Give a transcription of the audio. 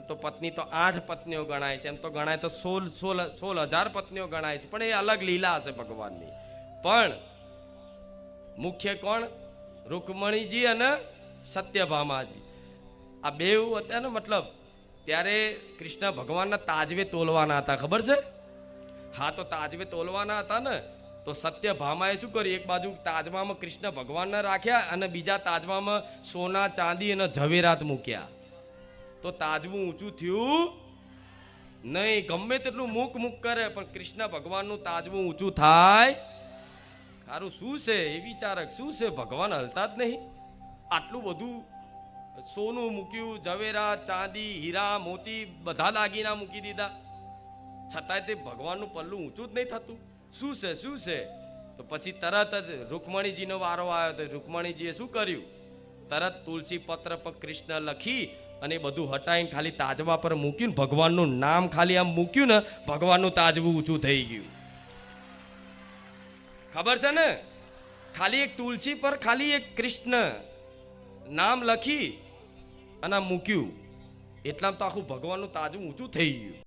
તો પત્ની તો 8 પત્નીઓ ગણાય છે, એમ તો ગણાય તો 16,000 પત્નીઓ ગણાય છે, પણ એ અલગ લીલા હશે ભગવાનની. પણ મુખ્ય કોણ? રૂકમણીજી અને સત્યભામાજી. આ બેવ હતા ને, મતલબ ત્યારે કૃષ્ણ ભગવાનના તાજવે તોલવાના હતા, ખબર છે? હા, તો તાજવે તોલવાના હતા ને, તો સત્યભામાએ શું કર્યું? એક બાજુ તાજવામાં કૃષ્ણ ભગવાનને રાખ્યા અને બીજા તાજવામાં સોના, ચાંદી અને ઝવેરાત મૂક્યા. તો તાજવું ઊંચું થયું નહીં. ગમે તેટલું મૂક કરે, પણ કૃષ્ણ ભગવાનનું તાજવું ઊંચું થાય ખારું. શું છે એ વિચારક? શું છે? ભગવાન હલતા જ નહીં. આટલું બધું સોનું મૂક્યું, ઝવેરાત, ચાંદી, હીરા, મોતી બધા દાગીના મૂકી દીધા, છતાંય તે ભગવાનનું પલ્લું ઊંચું જ નહીં થતું. શું છે? શું છે? તો પછી તરત જ રૂકમણીજીનો વારો આવ્યો. તો રૂકમણીજીએ શું કર્યું? તરત તુલસી પત્ર પર કૃષ્ણ લખી અને બધું હટાઈને ખાલી તાજવા પર મૂક્યું. ભગવાનનું નામ ખાલી આમ મૂક્યું ને, ભગવાનનું તાજવું ઊંચું થઈ ગયું. ખબર છે ને? ખાલી એક તુલસી પર ખાલી એક કૃષ્ણ નામ લખી અને મૂક્યું, એટલામાં તો આખું ભગવાનનું તાજવું ઊંચું થઈ ગયું.